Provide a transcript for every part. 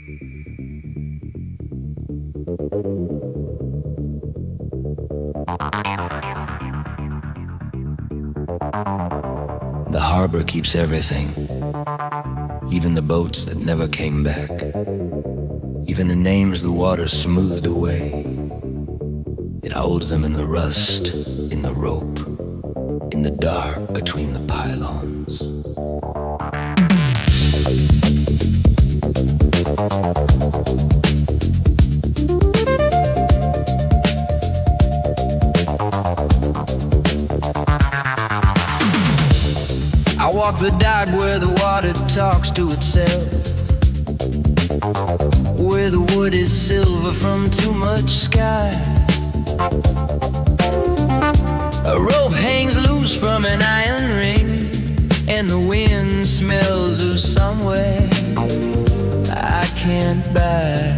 The harbor keeps everything, even the boats that never came back, even the names the water smoothed away. It holds them in the rust, in the rope, in the dark between the pylons. I walk the dock where the water talks to itself, where the wood is silver from too much sky. A rope hangs loose from an iron ring, and the wind smells of somewhere I can't buy.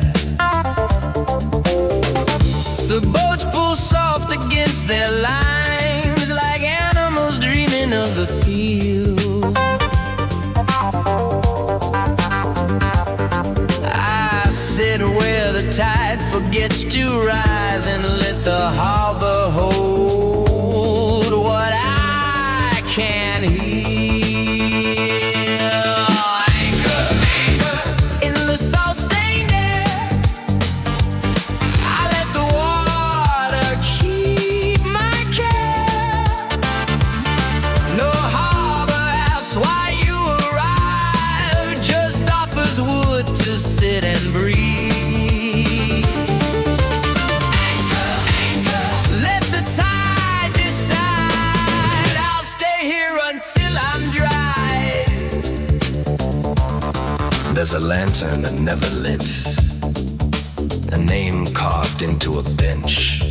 The boats pull soft against their lines like animals dreaming of the field. I sit where the tide forgets to rise and let the harbor hold what I can't hear. Anchor, anchor in the salt-stained air. I let the water keep my care. No harbor asks why you arrive, just offers wood to sit and breathe. There's a lantern that never lit, a name carved into a bench,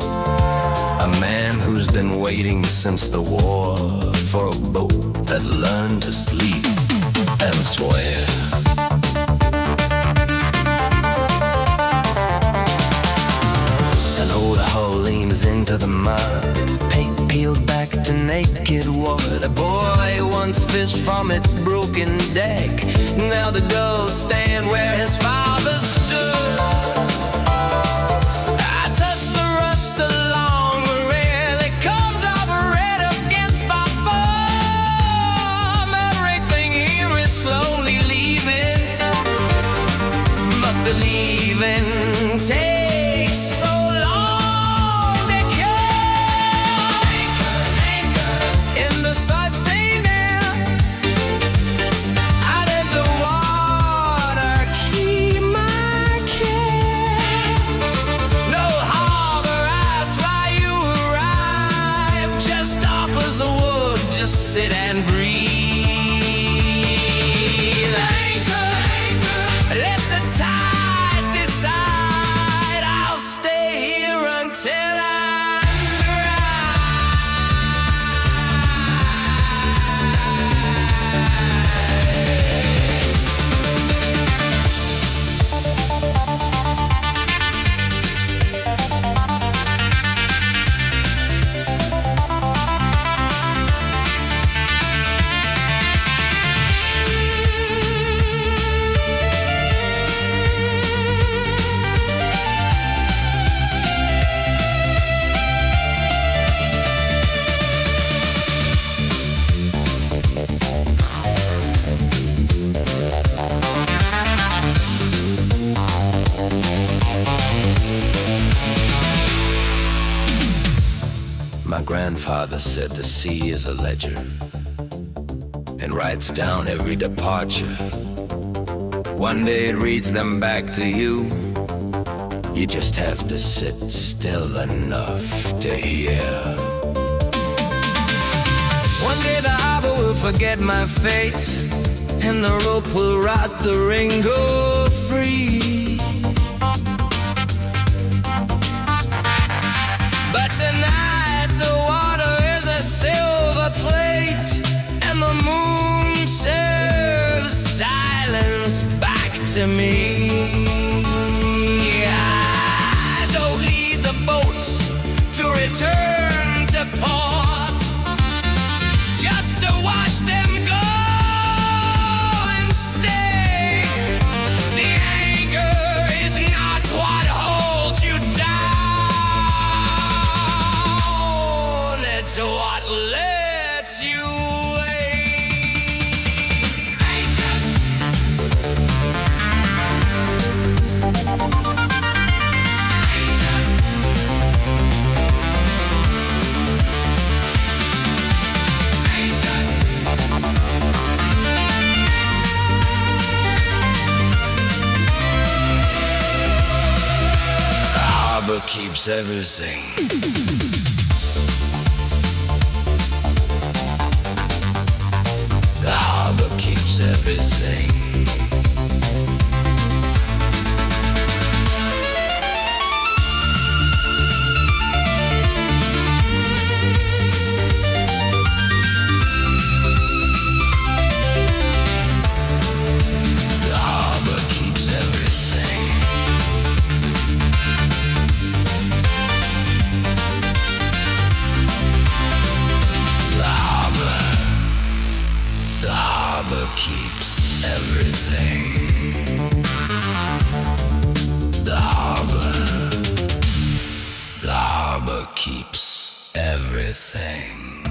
a man who's been waiting since the war for a boat that learned to sleep elsewhere. An old hull leans into the mud, its paint peeled back to naked wood. A boy once fished from its broken deck, now the gulls stand where his father stood. I touch the rust along the rail, it comes up red against my thumb. Everything here is slowly leaving, but the leaving takes so long to cure. Anchor, anchor in the salt-stained air. I let the water keep my care. No harbor asks why you arrive, just offers a wood, just sit and breathe. Anchor, anchor, let the tide decide. I'll stay here until I'm My grandfather said the sea is a ledger and writes down every departure. One day it reads them back to you. You just have to sit still enough to hear. One day the harbor will forget my face, and the rope will rot the ring go free. But tonight the water is a silver plate, and the moon serves silence back to me. I don't lead the boats to return to port, just to watch them go and stay. The keeps everything. The harbor keeps everything. The harbor keeps everything. The harbor keeps everything. The harbor keeps everything.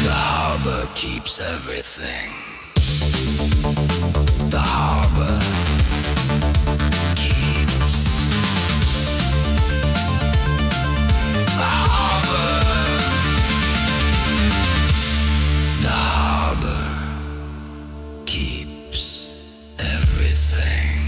The harbor keeps everything. The harbor keeps. The harbor keeps everything.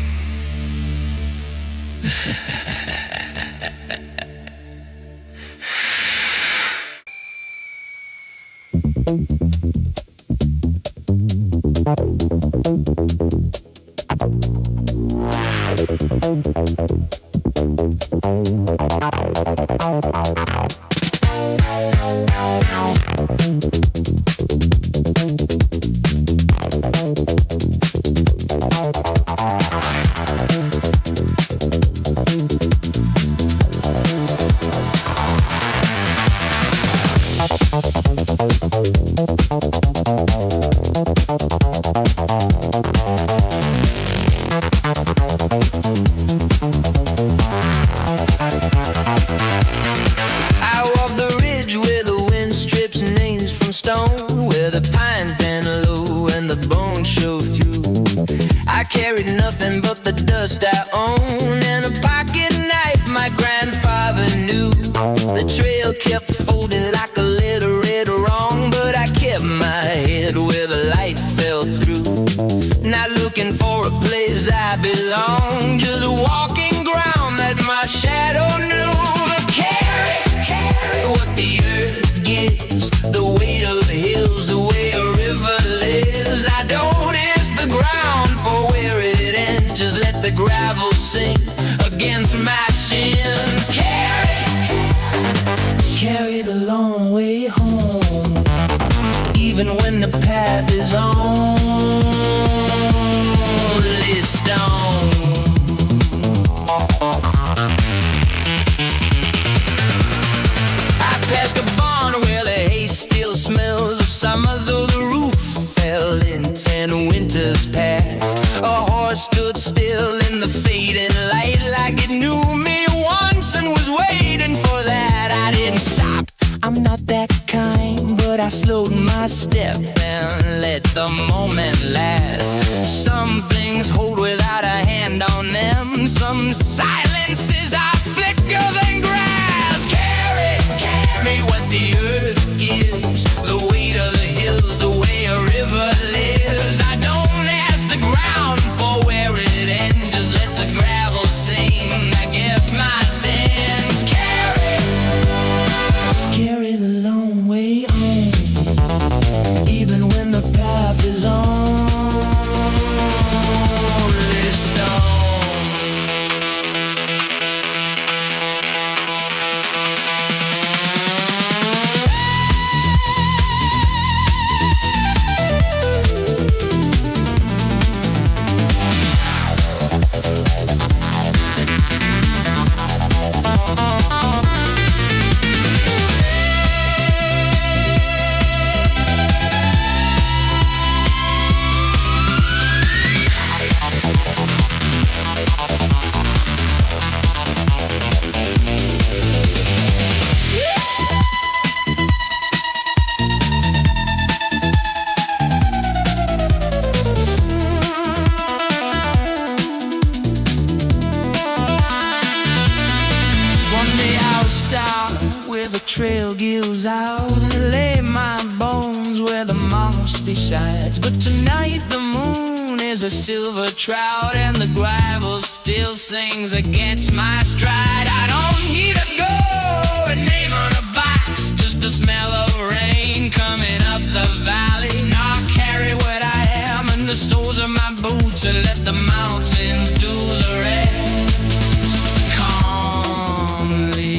trail gives out and lay my bones where the moss besides. But tonight the moon is a silver trout, and the gravel still sings against my stride. I don't need a gold, a name on a box, just a smell of rain coming up the valley. Now I carry what I am in the soles of my boots and let the mountains do the rest calmly.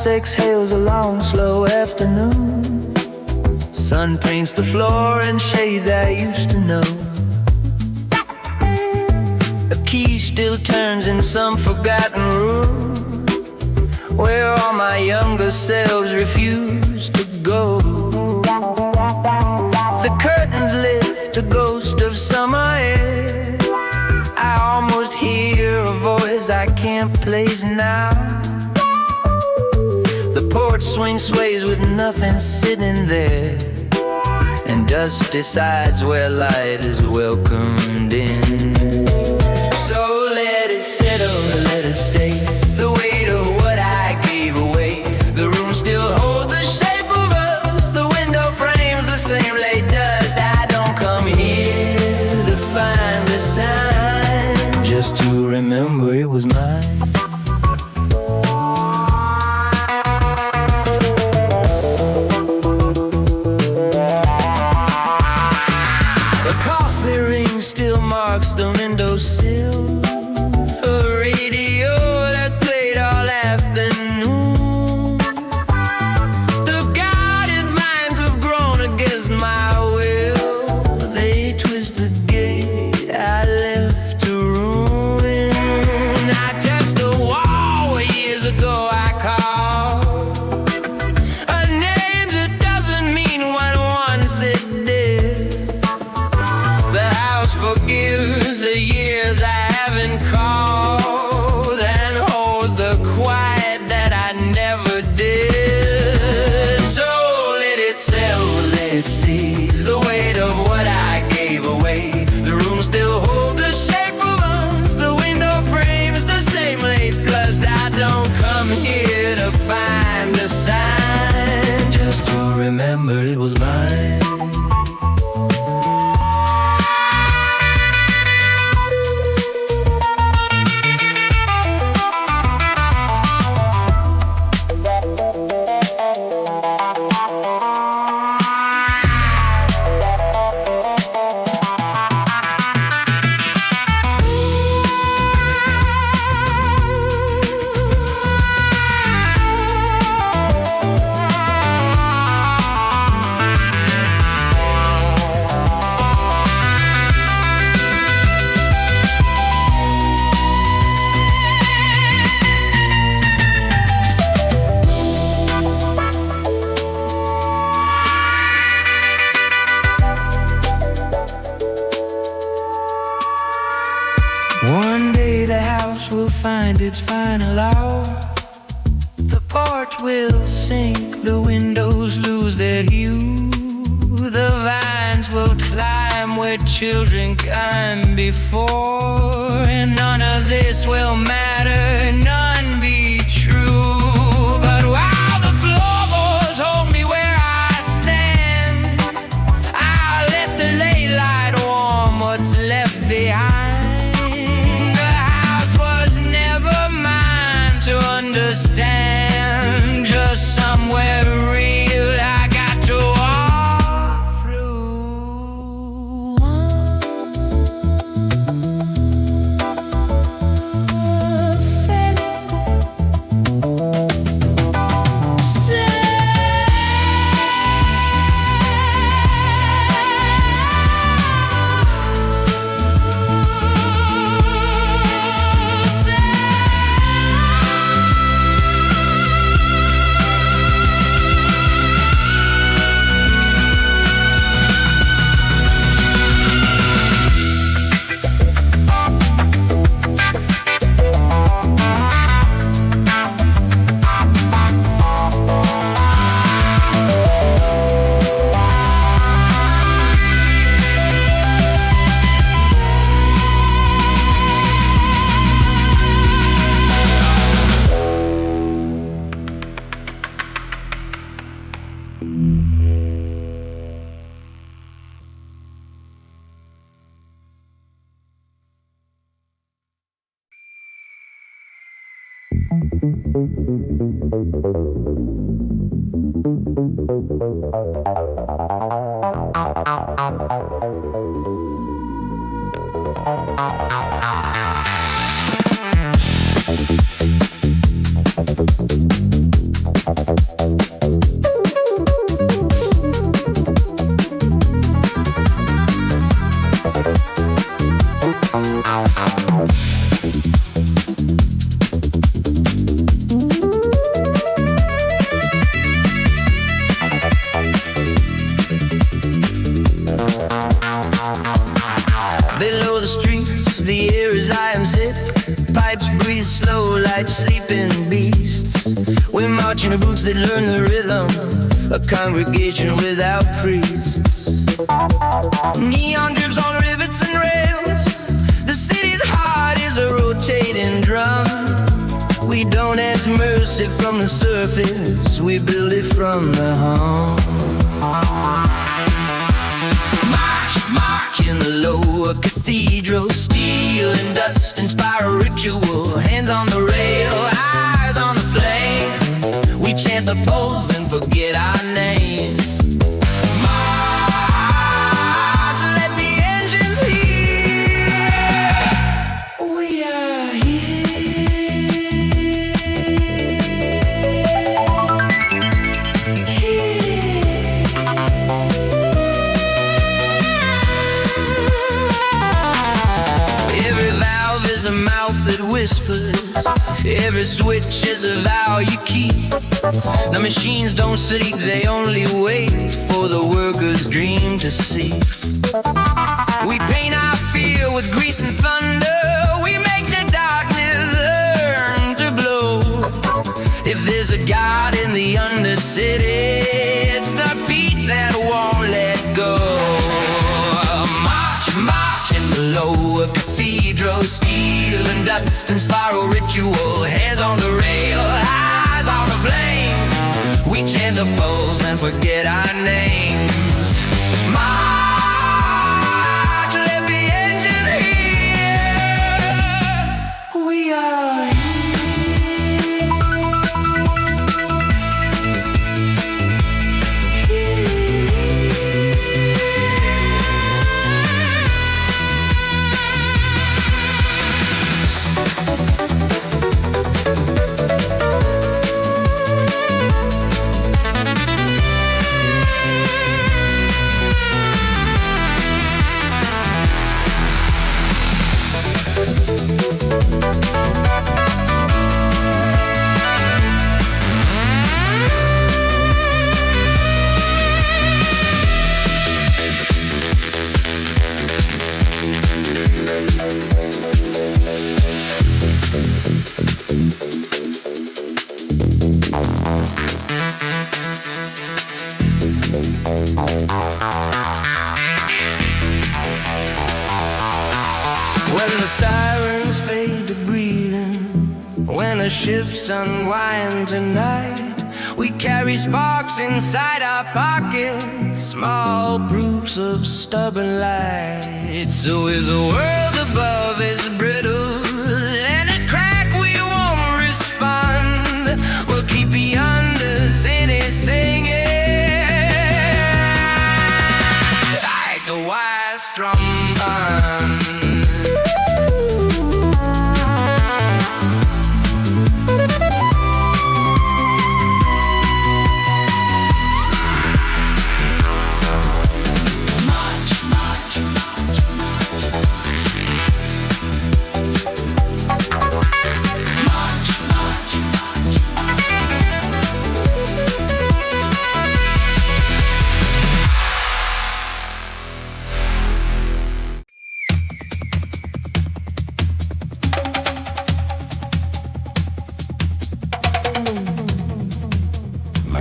Exhales a long, slow afternoon. Sun paints the floor in shade I used to know. A key still turns in some forgotten room, where all my younger selves refuse to go. The curtains lift, a ghost of summer air. I almost hear a voice I can't place now. The porch swing sways with nothing sitting there, and dust decides where light is welcomed in. So let it settle, let it stay, the weight of what I gave away. The room still holds the shape of us, the window frames the same late dust. I don't come here to find the sign, just to remember it was mine. The windowsill, a radio that played all afternoon. The guided minds have grown against my will. They twist the gate I left to ruin. I touched the wall where years ago I called a name that doesn't mean what once it did. The house forgives the years I haven't called, and holds the quiet that I never did. So let it settle, let it stay, the weight of what I gave away. The room still holds the shape of us, the window frames the same late dust. I don't come here to find a sign, just to remember it was mine. One day the house will find its final hour. The porch will sink, the windows lose their hue. The vines will climb where children climbed before, and none of this will matter, none be true. Below the streets, the air is high and thick. Pipes breathe slow like sleeping beasts. We're marching to boots that learn the rhythm. A congregation without priests. Neon drips on rivets and rails. The city's heart is a rotating drum. We don't ask mercy from the surface. We build it from the hum. In the lower cathedral, steel and dust inspire a ritual. Hands on the rail, eyes on the flame. We chant the pulse and forget our names. March, let the engines hear. We are a mouth that whispers. Every switch is a vow you keep. The machines don't sleep, they only wait for the worker's dream to see. We paint our field with grease and thunder. We make the darkness learn to blow. If there's a God in the undercity, it's the beat that won't let go. March, march in the lower cathedral, steel and dust and spiral ritual. Hands on the rail, eyes on the flame. We chant the pulse and forget our names. March, let the engine hear. We are when the sirens fade to breathing, when the ships unwind tonight, we carry sparks inside our pockets, small proofs of stubborn light. So if the world above is brittle and a crack we won't respond, we'll keep beyond the city singing like the wise trombone.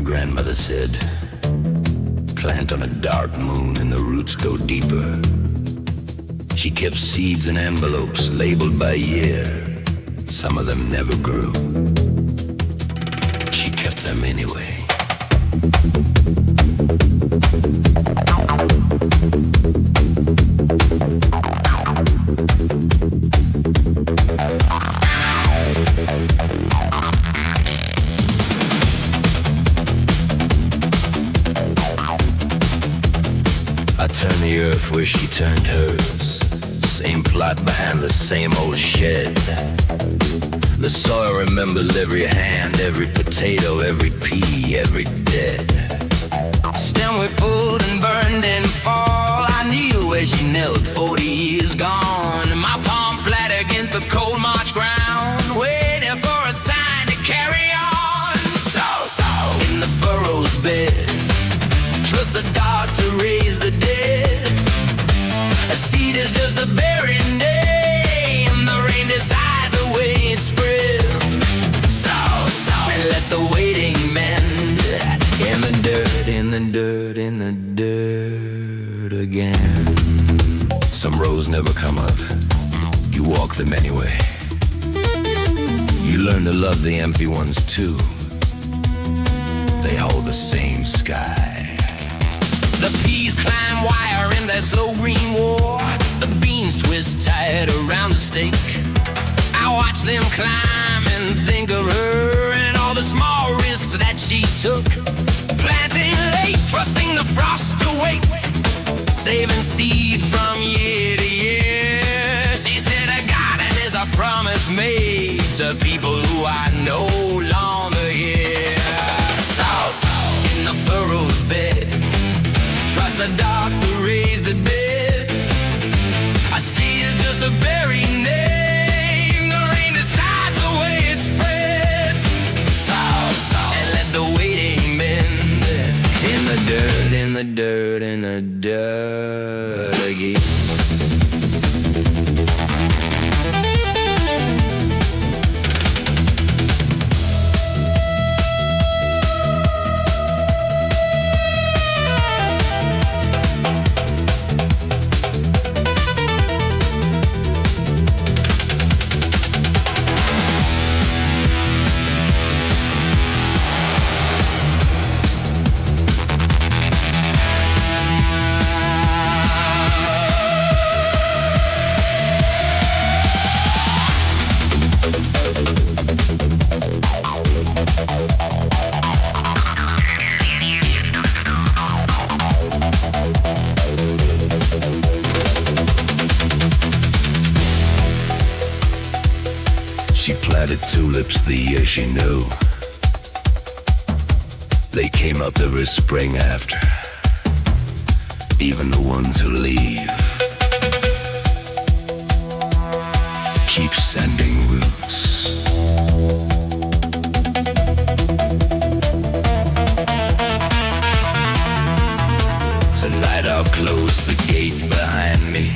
Grandmother said, plant on a dark moon and the roots go deeper. She kept seeds in envelopes labeled by year. Some of them never grew. She kept them anyway. earth where she turned hers. Same plot behind the same old shed. The soil remembers every hand, every potato, every pea, every dead. Stem we pulled and burned and fall. I knew where she knelt, 40 years gone. My palm flat against the cold March ground, waiting for a sign to carry on. So, in the furrow's bed, trust the dark to raise the dead. A seed is just a buried name. The rain decides the way it spreads. So, and let the waiting mend. In the dirt, in the dirt, in the dirt again. Some roads never come up. You walk them anyway. You learn to love the empty ones too. They hold the same sky. The peas climb wire in their slow green war. The beans twist tight around the stake. I watch them climb and think of her and all the small risks that she took. Planting late, trusting the frost to wait, saving seed from year to year. She said a garden is a promise made to people who are no longer here. So, in the furrow's bed, trust the dark to raise the dead. I see it's just a buried name. The rain decides the way it spreads. So, and let the waiting mend. In the dirt, in the dirt, in the dirt again. She planted tulips the year she knew. They came up every spring after, even the ones who leave. Keep sending roots. Tonight I'll close the gate behind me,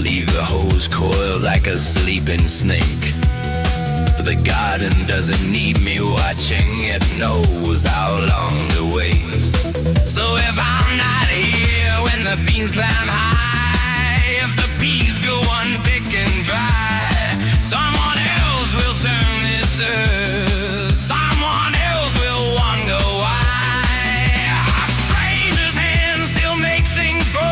leave the hose coiled like a sleeping snake. The garden doesn't need me watching, it knows how long to wait. So if I'm not here when the beans climb high, if the peas go unpicked and dry, someone else will turn this earth, someone else will wonder why. Strangers' hands still make things grow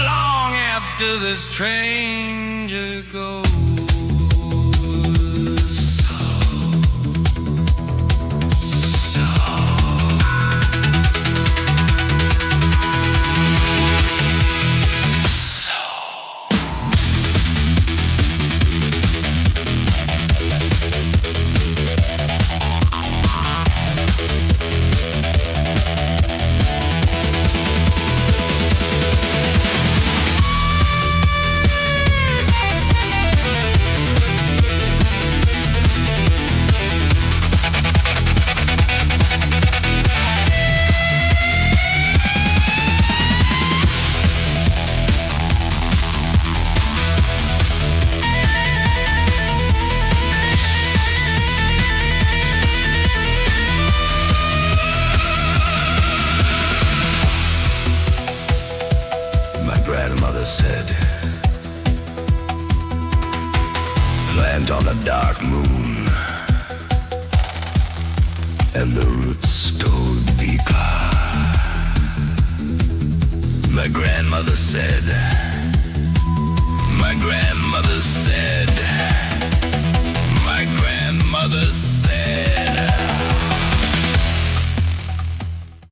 long after the stranger goes. Plant on a dark moon, and the roots go deeper. My grandmother said, my grandmother said,